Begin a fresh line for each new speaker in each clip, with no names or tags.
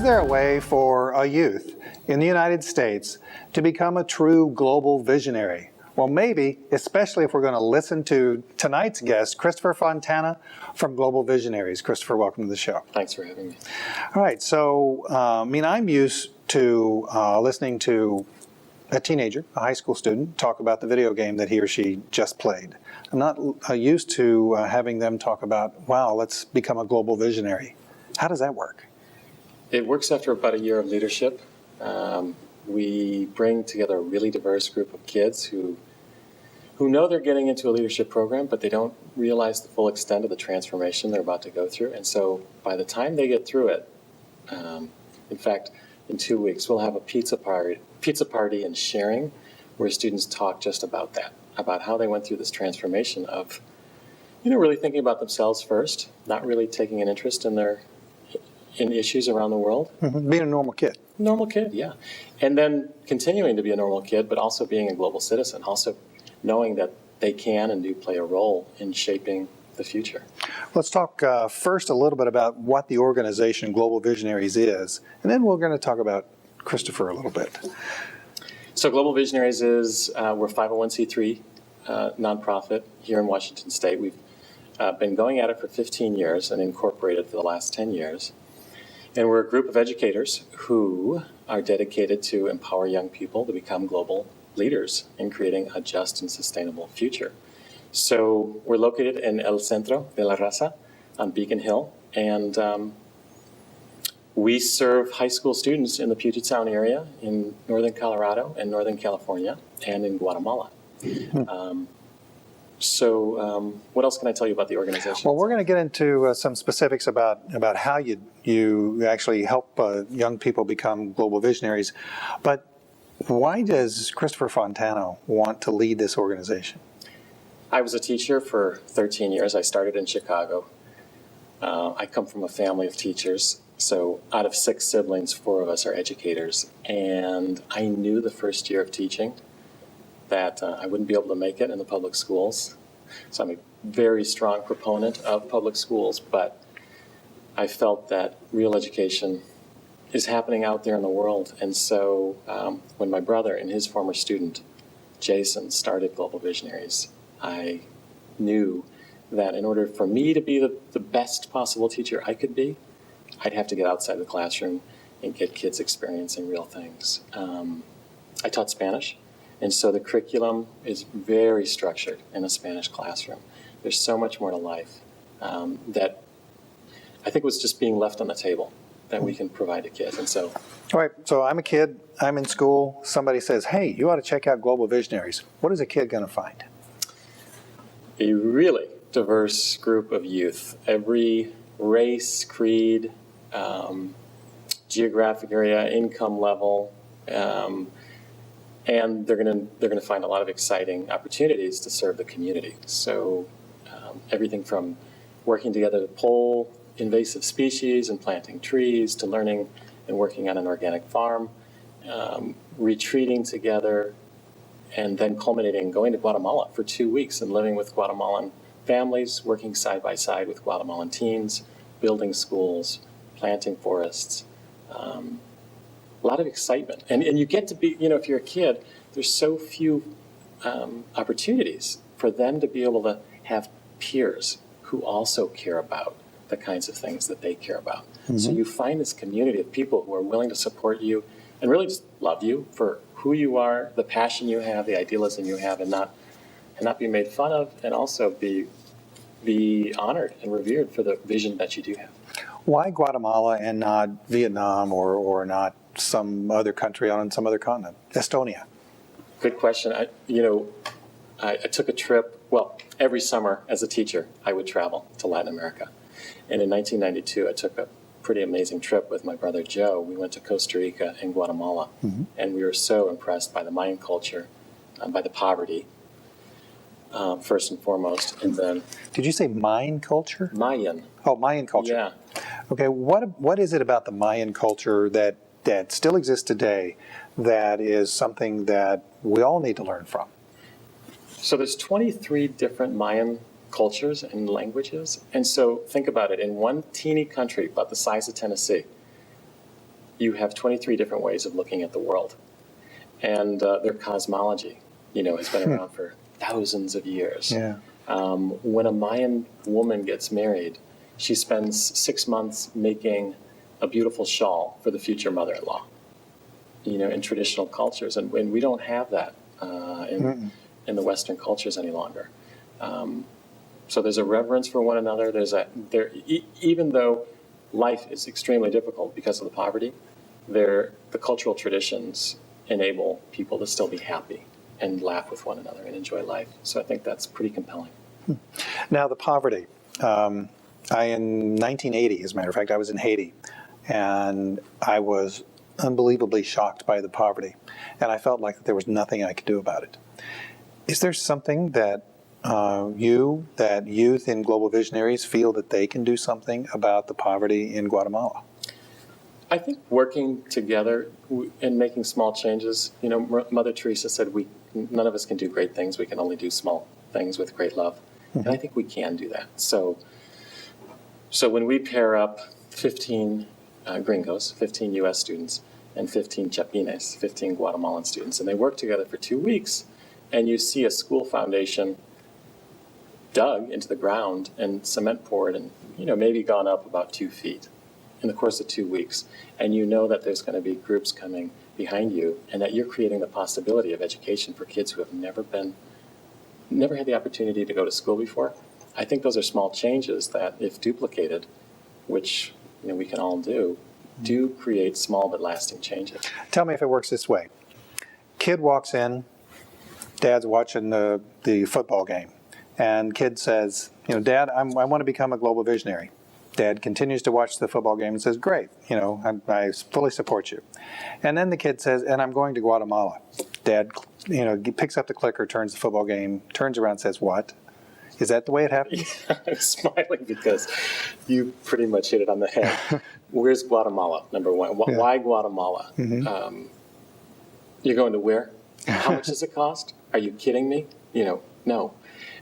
there a way for a youth in the United States to become a true global visionary? Well, maybe, especially if we're going to listen to tonight's guest, Christopher Fontana from Global Visionaries. Christopher, welcome to the show.
Thanks for having me.
All right, so I'm used to listening to a teenager, a high school student, talk about the video game that he or she just played. I'm not used to having them talk about, wow, let's become a global visionary. How does that work?
It works after about a year of leadership. We bring together a really diverse group of kids who know they're getting into a leadership program, but they don't realize the full extent of the transformation they're about to go through. And so by the time they get through it, in fact, in 2 weeks, we'll have a pizza party and sharing where students talk just about that, about how they went through this transformation of, really thinking about themselves first, not really taking an interest in issues around the world.
Mm-hmm. Being a normal kid.
Normal kid, yeah. And then continuing to be a normal kid, but also being a global citizen, also knowing that they can and do play a role in shaping the future.
Let's talk first a little bit about what the organization Global Visionaries is, and then we're going to talk about Christopher a little bit.
So Global Visionaries is, we're a 501c3 nonprofit here in Washington State. We've been going at it for 15 years and incorporated for the last 10 years. And we're a group of educators who are dedicated to empower young people to become global leaders in creating a just and sustainable future. So we're located in El Centro de la Raza on Beacon Hill, and we serve high school students in the Puget Sound area, in northern Colorado and northern California, and in Guatemala. What else can I tell you about the organization?
Well, we're going to get into some specifics about how you actually help young people become global visionaries. But why does Christopher Fontana want to lead this organization?
I was a teacher for 13 years. I started in Chicago. I come from a family of teachers. So out of 6 siblings, 4 of us are educators. And I knew the first year of teaching that I wouldn't be able to make it in the public schools. So I'm a very strong proponent of public schools, but I felt that real education is happening out there in the world. And so when my brother and his former student, Jason, started Global Visionaries, I knew that in order for me to be the best possible teacher I could be, I'd have to get outside the classroom and get kids experiencing real things. I taught Spanish. And so the curriculum is very structured in a Spanish classroom. There's so much more to life that I think was just being left on the table that we can provide to kids. And so,
all right, so I'm a kid, I'm in school, somebody says, hey, you ought to check out Global Visionaries. What is a kid going to find?
A really diverse group of youth, every race, creed, geographic area, income level, and they're going to find a lot of exciting opportunities to serve the community. So everything from working together to pull invasive species and planting trees, to learning and working on an organic farm, retreating together, and then culminating going to Guatemala for 2 weeks and living with Guatemalan families, working side by side with Guatemalan teens, building schools, planting forests. A lot of excitement. And you get to be, if you're a kid, there's so few opportunities for them to be able to have peers who also care about the kinds of things that they care about. Mm-hmm. So you find this community of people who are willing to support you and really just love you for who you are, the passion you have, the idealism you have, and not be made fun of, and also be honored and revered for the vision that you do have.
Why Guatemala and not Vietnam or not some other country on some other continent? Estonia.
Good question. I took a trip, every summer as a teacher, I would travel to Latin America. And in 1992, I took a pretty amazing trip with my brother Joe. We went to Costa Rica and Guatemala, mm-hmm. and we were so impressed by the Mayan culture, by the poverty, first and foremost, and then...
Did you say Mayan culture?
Mayan.
Oh, Mayan culture.
Yeah.
Okay, what is it about the Mayan culture that still exists today that is something that we all need to learn from?
So there's 23 different Mayan cultures and languages. And so think about it. In one teeny country, about the size of Tennessee, you have 23 different ways of looking at the world. And their cosmology, has been around for thousands of years.
Yeah.
When a Mayan woman gets married, she spends 6 months making a beautiful shawl for the future mother-in-law, in traditional cultures. And we don't have that in the Western cultures any longer. So there's a reverence for one another. Even though life is extremely difficult because of the poverty, the cultural traditions enable people to still be happy and laugh with one another and enjoy life. So I think that's pretty compelling.
Now, the poverty. In 1980, as a matter of fact, I was in Haiti, and I was unbelievably shocked by the poverty, and I felt like there was nothing I could do about it. Is there something that youth in Global Visionaries feel that they can do something about the poverty in Guatemala?
I think working together and making small changes, Mother Teresa said none of us can do great things. We can only do small things with great love. And I think we can do that. So when we pair up 15 gringos, 15 U.S. students, and 15 Chapines, 15 Guatemalan students, and they work together for 2 weeks, and you see a school foundation dug into the ground and cement poured and, maybe gone up about 2 feet in the course of 2 weeks, and you know that there's going to be groups coming behind you and that you're creating the possibility of education for kids who have never had the opportunity to go to school before. I think those are small changes that, if duplicated, which we can all do create small but lasting changes.
Tell me if it works this way. Kid walks in, dad's watching the football game, and kid says, Dad, I want to become a global visionary. Dad continues to watch the football game and says, great, I fully support you. And then the kid says, and I'm going to Guatemala. Dad, picks up the clicker, turns the football game, turns around and says, what? Is that the way it happens?
I'm smiling because you pretty much hit it on the head. Where's Guatemala, number one? Why Guatemala? You're going to where? How much does it cost? Are you kidding me? No.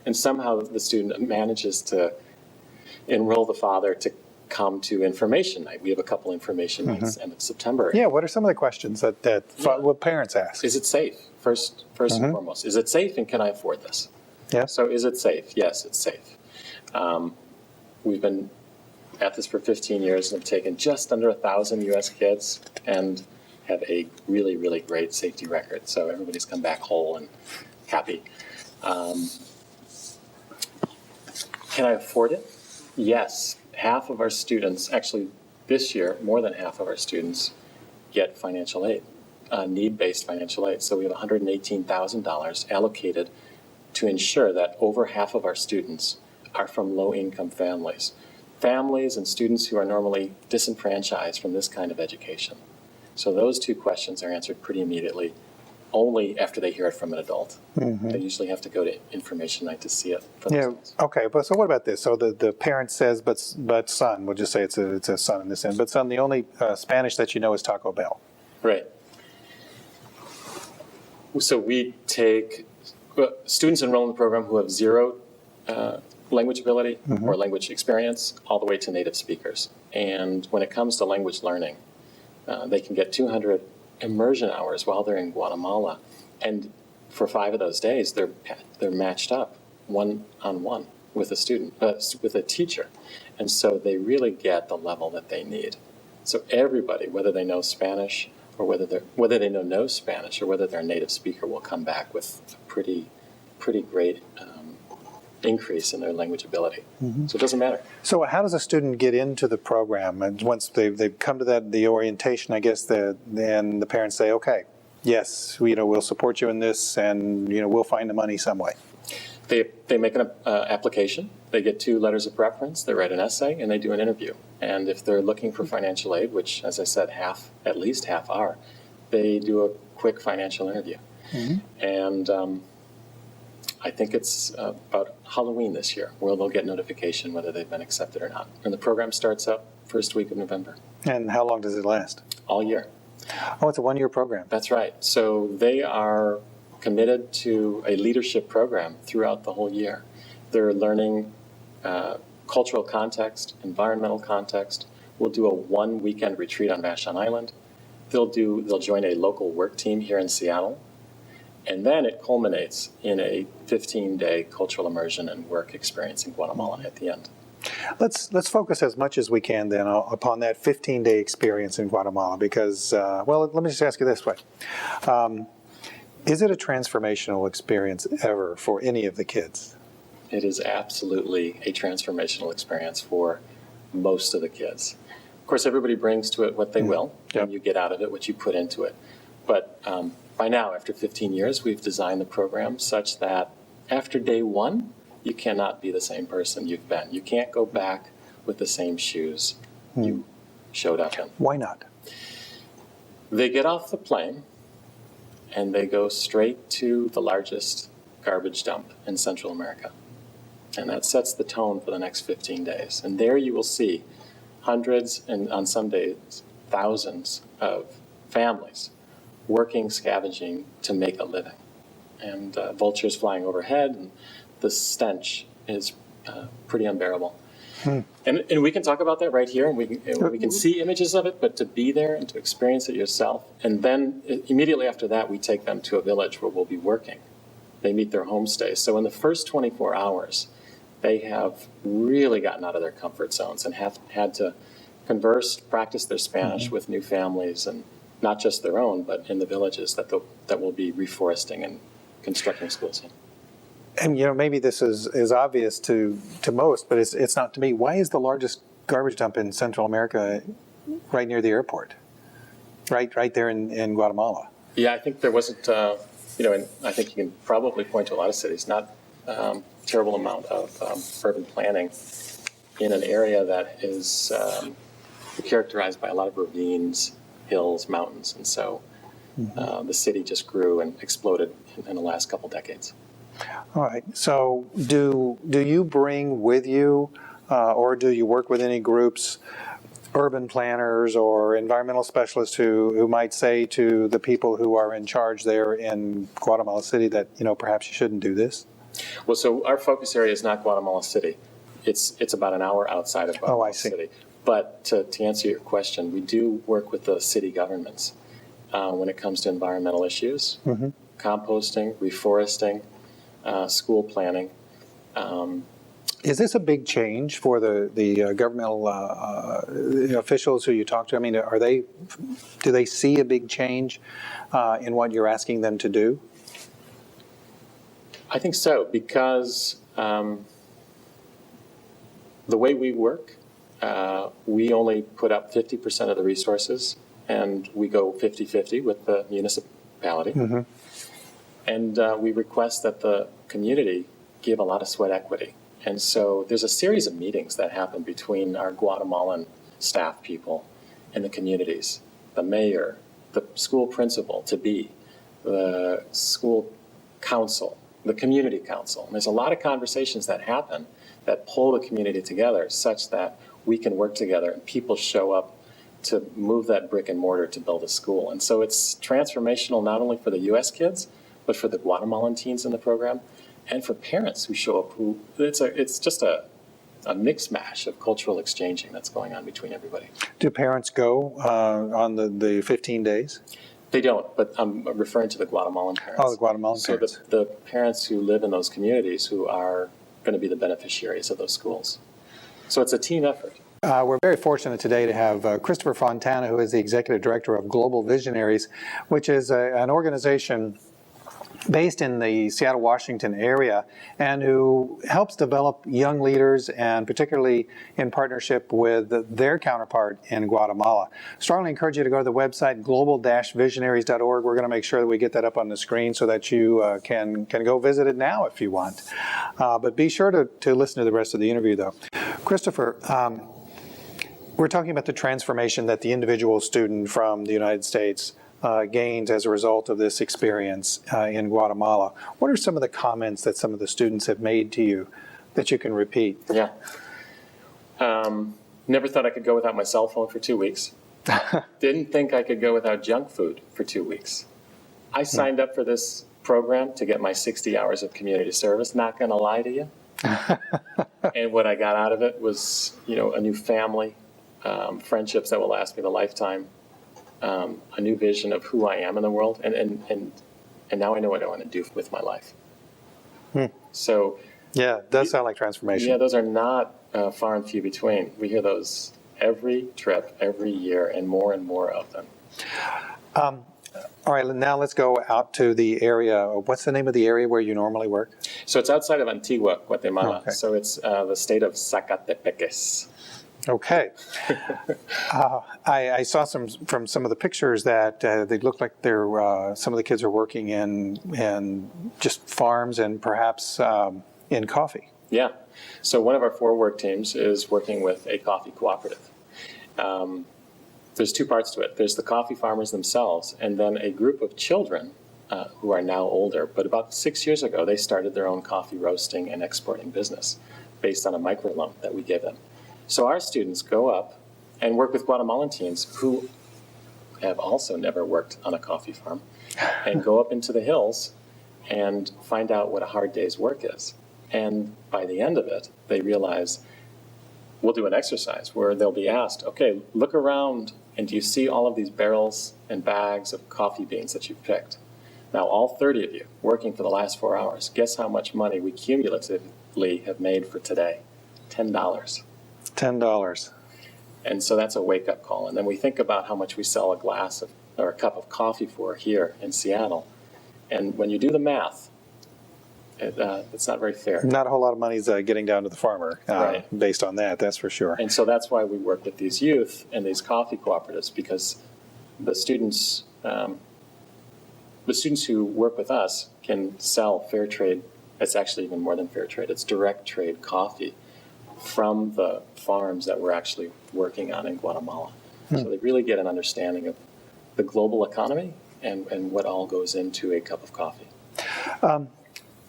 And somehow the student manages to enroll the father to come to information night. We have a couple information nights end of September.
Yeah, what are some of the questions that what parents ask?
Is it safe? First and foremost. Is it safe, and can I afford this?
Yeah.
So is it safe? Yes, it's safe. We've been at this for 15 years and have taken just under 1,000 U.S. kids and have a really, really great safety record. So everybody's come back whole and happy. Can I afford it? Yes. Half of our students, actually this year, more than half of our students get financial aid, need-based financial aid. So we have $118,000 allocated to ensure that over half of our students are from low-income families and students who are normally disenfranchised from this kind of education. So those two questions are answered pretty immediately, only after they hear it from an adult. They usually have to go to information night to see it for themselves.
Okay, but so what about this? So the parent says, but son, we'll just say it's a son in this end, but son, the only Spanish that you know is Taco Bell.
Right. So we take students enroll in the program who have zero language ability or language experience all the way to native speakers. And when it comes to language learning, they can get 200 immersion hours while they're in Guatemala. And for 5 of those days, they're matched up one-on-one with a student, with a teacher. And so they really get the level that they need. So everybody, whether they know Spanish or whether they know no Spanish or whether they're a native speaker, will come back with a pretty great increase in their language ability. So it doesn't matter.
So how does a student get into the program? And once they've come to the orientation, I guess then the parents say, okay, yes, we'll support you in this, and we'll find the money some way.
They make an application. They get 2 letters of preference. They write an essay, and they do an interview. And if they're looking for financial aid, which, as I said, at least half are, they do a quick financial interview. And I think it's about Halloween this year where they'll get notification whether they've been accepted or not. And the program starts up first week of November.
And how long does it last?
All year.
Oh, it's a 1-year program.
That's right. So they are committed to a leadership program throughout the whole year. They're learning cultural context, environmental context. We'll do a 1-weekend retreat on Vashon Island. they'll join a local work team here in Seattle, and then it culminates in a 15-day cultural immersion and work experience in Guatemala at the end.
Let's focus as much as we can then upon that 15-day experience in Guatemala because, well, let me just ask you this way. Is it a transformational experience ever for any of the kids?
It is absolutely a transformational experience for most of the kids. Of course, everybody brings to it what they will, and you get out of it what you put into it. But by now, after 15 years, we've designed the program such that after day one, you cannot be the same person you've been. You can't go back with the same shoes you showed up in.
Why not?
They get off the plane and they go straight to the largest garbage dump in Central America. And that sets the tone for the next 15 days. And there you will see hundreds, and on some days, thousands of families working, scavenging to make a living. And vultures flying overhead, and the stench is pretty unbearable. And we can talk about that right here, and we can see images of it, but to be there and to experience it yourself, and then immediately after that, we take them to a village where we'll be working. They meet their homestays. So in the first 24 hours, they have really gotten out of their comfort zones and have had to converse, practice their Spanish with new families, and not just their own, but in the villages that will be reforesting and constructing schools in.
And maybe this is obvious to most, but it's not to me. Why is the largest garbage dump in Central America right near the airport? Right there in Guatemala.
Yeah, I think there wasn't, and I think you can probably point to a lot of cities, not terrible amount of urban planning in an area that is characterized by a lot of ravines, hills, mountains, and so the city just grew and exploded in the last couple decades.
All right. So do you bring with you, or do you work with any groups, urban planners or environmental specialists who might say to the people who are in charge there in Guatemala City that, perhaps you shouldn't do this?
Well, so our focus area is not Guatemala City. It's about an hour outside of Guatemala City. But to answer your question, we do work with the city governments when it comes to environmental issues, composting, reforesting, school planning.
Is this a big change for the governmental officials who you talk to? I mean, do they see a big change in what you're asking them to do?
I think so, because the way we work, we only put up 50% of the resources, and we go 50-50 with the municipality. And we request that the community give a lot of sweat equity. And so there's a series of meetings that happen between our Guatemalan staff people and the communities, the mayor, the school principal-to-be, the school council, the community council. And there's a lot of conversations that happen that pull the community together such that we can work together and people show up to move that brick and mortar to build a school. And so it's transformational not only for the U.S. kids, but for the Guatemalan teens in the program, and for parents who show up it's just a mix mash of cultural exchanging that's going on between everybody.
Do parents go on the 15 days?
They don't, but I'm referring to the Guatemalan parents.
Oh, the Guatemalan parents.
So the parents who live in those communities who are going to be the beneficiaries of those schools. So it's a team effort.
We're very fortunate today to have Christopher Fontana, who is the Executive Director of Global Visionaries, which is an organization based in the Seattle, Washington area, and who helps develop young leaders, and particularly in partnership with their counterpart in Guatemala. Strongly encourage you to go to the website global-visionaries.org. We're going to make sure that we get that up on the screen so that you can go visit it now if you want. But be sure to listen to the rest of the interview, though. Christopher, we're talking about the transformation that the individual student from the United States gains as a result of this experience in Guatemala. What are some of the comments that some of the students have made to you that you can repeat?
Yeah. Never thought I could go without my cell phone for 2 weeks. Didn't think I could go without junk food for 2 weeks. I signed up for this program to get my 60 hours of community service, not going to lie to you. And what I got out of it was, a new family, friendships that will last me the lifetime, a new vision of who I am in the world, and now I know what I want to do with my life. So
Yeah, it does sound like transformation.
yeah, those are not far and few between. We hear those every trip, every year, and more of them.
All right, now let's go out to the area. What's the name of the area where you normally work?
So it's outside of Antigua, Guatemala.
Okay.
So it's the state of Zacatepeques.
Okay. I saw from some of the pictures that they look like they're some of the kids are working in just farms and perhaps in coffee.
Yeah. So one of our 4 work teams is working with a coffee cooperative. There's 2 parts to it. There's the coffee farmers themselves, and then a group of children who are now older. But about 6 years ago, they started their own coffee roasting and exporting business based on a microloan that we gave them. So our students go up and work with Guatemalan teams who have also never worked on a coffee farm and go up into the hills and find out what a hard day's work is. And by the end of it, they realize we'll do an exercise where they'll be asked, okay, look around and do you see all of these barrels and bags of coffee beans that you've picked? Now, all 30 of you working for the last 4 hours, guess how much money we cumulatively have made for today? $10.
$10.
And so that's a wake-up call. And then we think about how much we sell a glass of, or a cup of coffee for here in Seattle. And when you do the math, it's not very fair.
Not a whole lot of money's getting down to the farmer
Right.
based on that, that's for sure.
And so that's why we work with these youth and these coffee cooperatives, because the students who work with us can sell fair trade. It's actually even more than fair trade. It's direct trade coffee from the farms that we're actually working on in Guatemala. So they really get an understanding of the global economy and what all goes into a cup of coffee.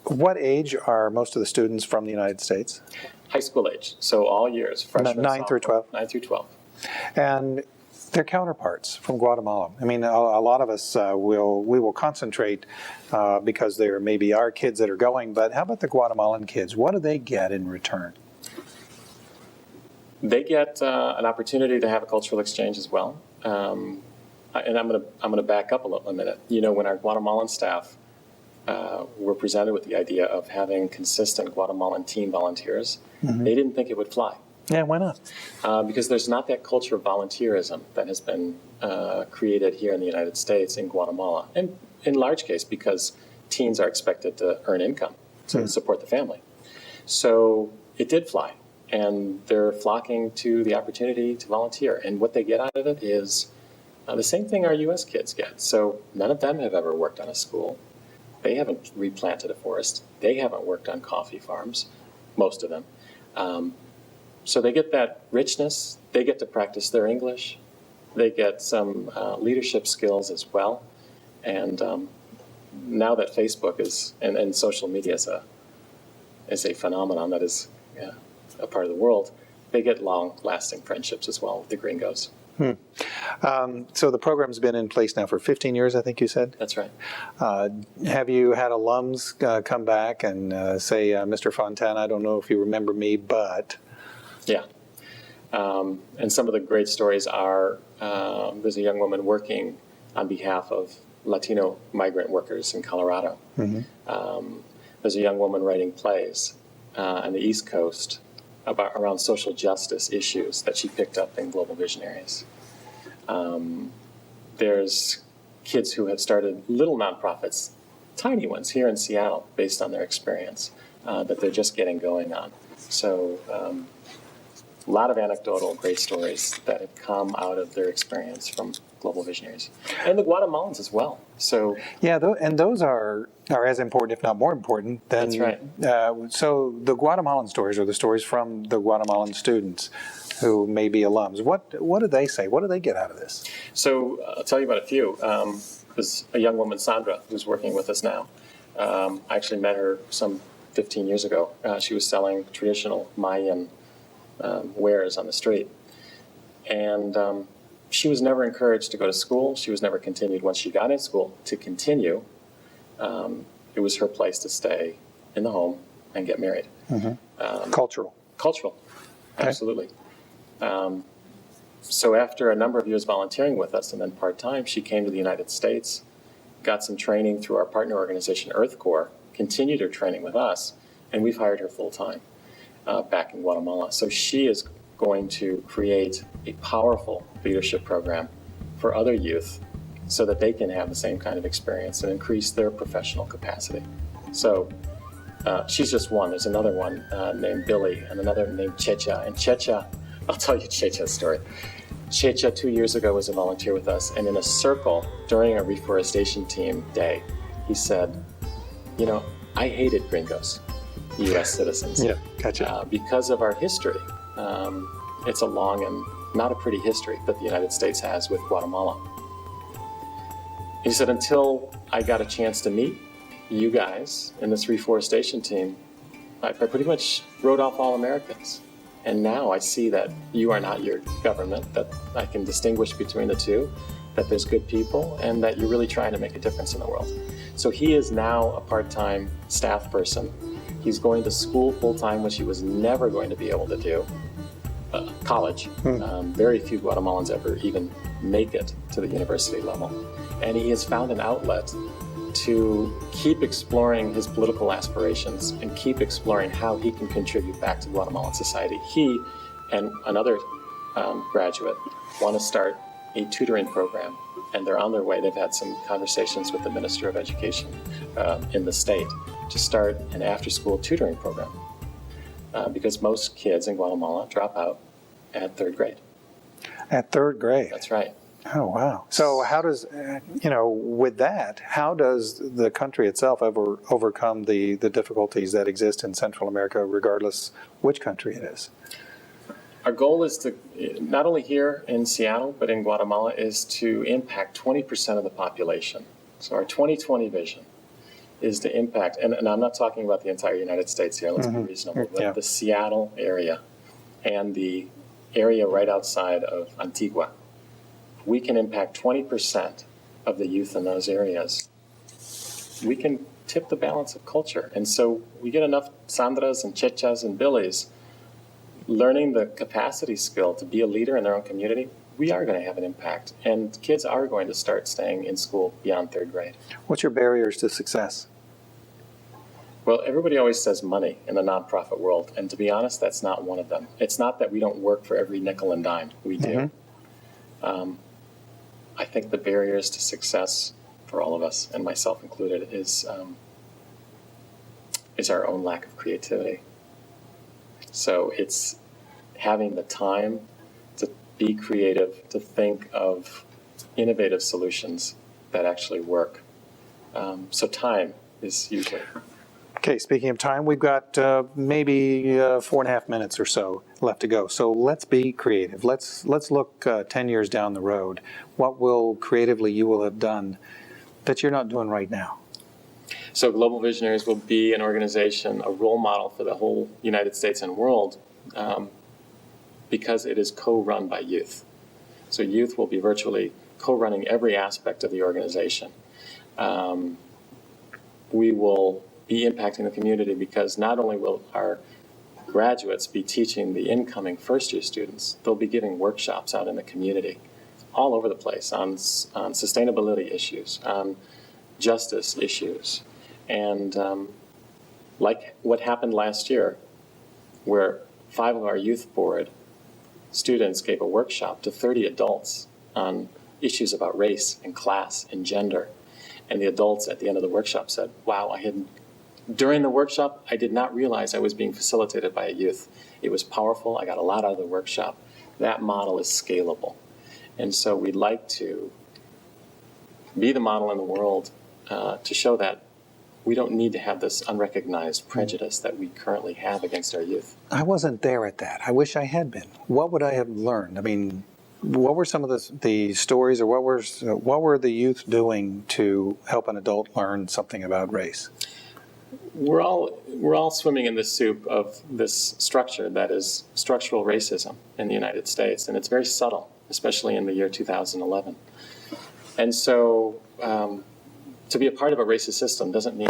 What age are most of the students from the United States?
High school age, so all years, freshmen,
9 through 12?
9 through 12.
And their counterparts from Guatemala. I mean, a lot of us will concentrate because there may be our kids that are going, but how about the Guatemalan kids? What do they get in return?
They get an opportunity to have a cultural exchange as well. And I'm going to back up a minute. You know, when our Guatemalan staff were presented with the idea of having consistent Guatemalan team volunteers, they didn't think it would fly.
Yeah, why not?
Because there's not that culture of volunteerism that has been created here in the United States in Guatemala. And in large case, because teens are expected to earn income to support the family. So it did fly. And they're flocking to the opportunity to volunteer. And what they get out of it is the same thing our U.S. kids get. So none of them have ever worked on a school. They haven't replanted a forest. They haven't worked on coffee farms, most of them. So they get that richness. They get to practice their English. They get some leadership skills as well. And now that Facebook is and social media is a phenomenon that is a part of the world, they get long-lasting friendships as well with the gringos.
So the program's been in place now for 15 years, I think you said?
That's right.
Have you had alums come back and say, Mr. Fontana, I don't know if you remember me, but...
Yeah. And some of the great stories are there's a young woman working on behalf of Latino migrant workers in Colorado. There's a young woman writing plays on the East Coast around social justice issues that she picked up in Global Visionaries. There's kids who have started little nonprofits, tiny ones here in Seattle, based on their experience that they're just getting going on. So a lot of anecdotal great stories that have come out of their experience from Global Visionaries. And the Guatemalans as well. So
yeah, and those are as important, if not more important, than...
That's right.
So the Guatemalan stories are the stories from the Guatemalan students who may be alums. What do they say? What do they get out of this?
So I'll tell you about a few. There's a young woman, Sandra, who's working with us now. I actually met her some 15 years ago. She was selling traditional Mayan wares on the street. And she was never encouraged to go to school. She was never continued once she got in school to continue. It was her place to stay in the home and get married.
Cultural.
Cultural,
Okay.
absolutely. So after a number of years volunteering with us and then part-time, she came to the United States, got some training through our partner organization, Earth Corps, continued her training with us, and we've hired her full-time back in Guatemala. So she is going to create a powerful leadership program for other youth so that they can have the same kind of experience and increase their professional capacity. So she's just one. There's another one named Billy and another named Checha. And Checha, I'll tell you Checha's story. Checha 2 years ago was a volunteer with us, and in a circle during a reforestation team day, he said, you know, I hated gringos, U.S. citizens.
Yeah, gotcha.
Because of our history. It's a long and not a pretty history that the United States has with Guatemala. He said, until I got a chance to meet you guys in this reforestation team, I pretty much wrote off all Americans. And now I see that you are not your government, that I can distinguish between the two, that there's good people, and that you're really trying to make a difference in the world. So he is now a part-time staff person. He's going to school full-time, which he was never going to be able to do. College. Very few Guatemalans ever even make it to the university level. And he has found an outlet to keep exploring his political aspirations and keep exploring how he can contribute back to Guatemalan society. He and another graduate want to start a tutoring program, and they're on their way. They've had some conversations with the Minister of Education in the state to start an after-school tutoring program because most kids in Guatemala drop out at third grade.
At third grade?
That's right.
Oh, wow. So how does, with that, how does the country itself ever overcome the difficulties that exist in Central America, regardless which country it is?
Our goal is to, not only here in Seattle, but in Guatemala, is to impact 20% of the population. So our 2020 vision is to impact, and I'm not talking about the entire United States here, let's be reasonable, but the Seattle area and the area right outside of Antigua. We can impact 20% of the youth in those areas. We can tip the balance of culture. And so we get enough Sandras and Chechas and Billies learning the capacity skill to be a leader in their own community. We are going to have an impact. And kids are going to start staying in school beyond third grade.
What's your barriers to success?
Well, everybody always says money in the nonprofit world. And to be honest, that's not one of them. It's not that we don't work for every nickel and dime. We do. I think the barriers to success for all of us, and myself included, is our own lack of creativity. So it's having the time to be creative, to think of innovative solutions that actually work. So time is usually.
Okay, speaking of time, we've got maybe 4.5 minutes or so left to go. So let's be creative. Let's look 10 years down the road. What will creatively you will have done that you're not doing right now?
So Global Visionaries will be an organization, a role model for the whole United States and world because it is co-run by youth. So youth will be virtually co-running every aspect of the organization. We will be impacting the community because not only will our graduates be teaching the incoming first-year students, they'll be giving workshops out in the community all over the place on sustainability issues, on justice issues. And like what happened last year, where 5 of our youth board students gave a workshop to 30 adults on issues about race and class and gender. And the adults at the end of the workshop said, wow, during the workshop, I did not realize I was being facilitated by a youth. It was powerful. I got a lot out of the workshop. That model is scalable. And so we'd like to be the model in the world to show that we don't need to have this unrecognized prejudice that we currently have against our youth.
I wasn't there at that. I wish I had been. What would I have learned? I mean, what were some of the stories, or what were the youth doing to help an adult learn something about race?
We're all swimming in this soup of this structure that is structural racism in the United States, and it's very subtle, especially in the year 2011. And so to be a part of a racist system doesn't mean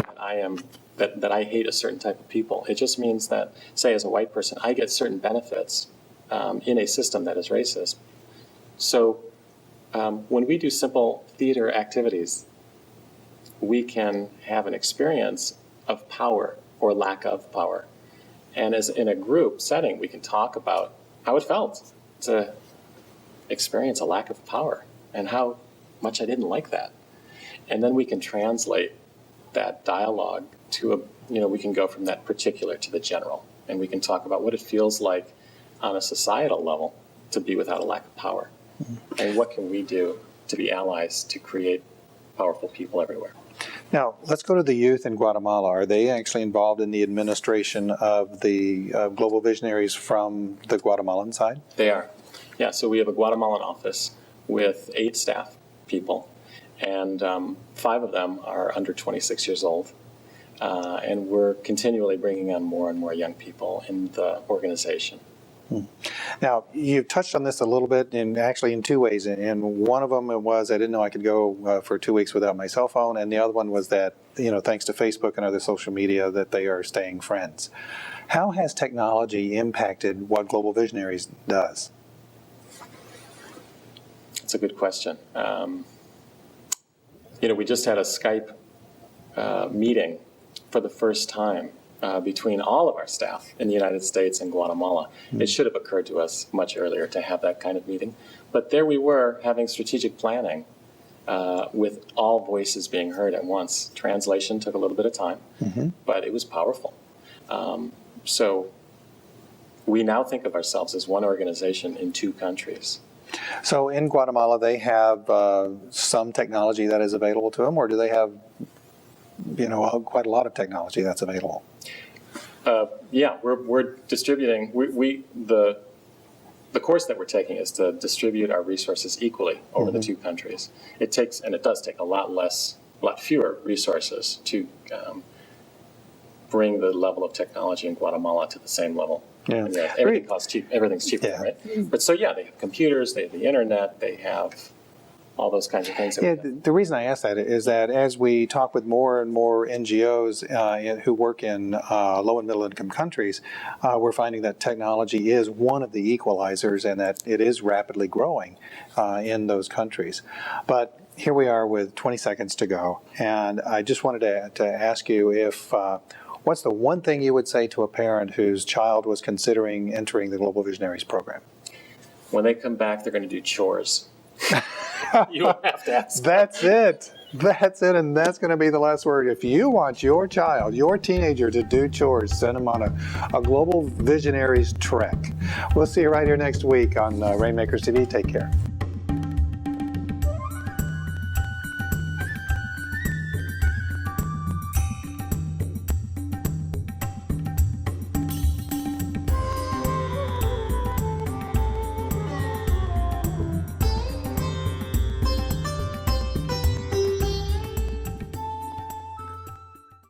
that I hate a certain type of people. It just means that, say, as a white person, I get certain benefits in a system that is racist So when we do simple theater activities, we can have an experience of power or lack of power. And as in a group setting, we can talk about how it felt to experience a lack of power and how much I didn't like that. And then we can translate that dialogue to we can go from that particular to the general. And we can talk about what it feels like on a societal level to be without a lack of power. Mm-hmm. And what can we do to be allies to create powerful people everywhere.
Now, let's go to the youth in Guatemala. Are they actually involved in the administration of the Global Visionaries from the Guatemalan side?
They are. Yeah, so we have a Guatemalan office with 8 staff people, and 5 of them are under 26 years old. And we're continually bringing on more and more young people in the organization.
Now, you've touched on this a little bit, and actually in 2 ways. And one of them was I didn't know I could go for 2 weeks without my cell phone, and the other one was that, thanks to Facebook and other social media, that they are staying friends. How has technology impacted what Global Visionaries does?
That's a good question. We just had a Skype meeting for the first time between all of our staff in the United States and Guatemala. Mm-hmm. It should have occurred to us much earlier to have that kind of meeting. But there we were having strategic planning with all voices being heard at once. Translation took a little bit of time, mm-hmm. but it was powerful. So we now think of ourselves as one organization in 2 countries.
So in Guatemala, they have some technology that is available to them, or do they have quite a lot of technology that's available?
Yeah, we're distributing. The course that we're taking is to distribute our resources equally over mm-hmm. the 2 countries. It does take a lot fewer resources to bring the level of technology in Guatemala to the same level. Yeah. Everything costs cheap. Everything's cheaper, yeah. Right? But they have computers, they have the internet, they have all those kinds of things.
Yeah, the reason I ask that is that as we talk with more and more NGOs who work in low and middle income countries, we're finding that technology is one of the equalizers and that it is rapidly growing in those countries. But here we are with 20 seconds to go, and I just wanted to ask you if what's the one thing you would say to a parent whose child was considering entering the Global Visionaries program?
When they come back, they're going to do chores. You don't have to ask.
That's it, and that's going to be the last word. If you want your child, your teenager to do chores, send them on a Global Visionaries trek. We'll see you right here next week on Rainmakers TV. Take care.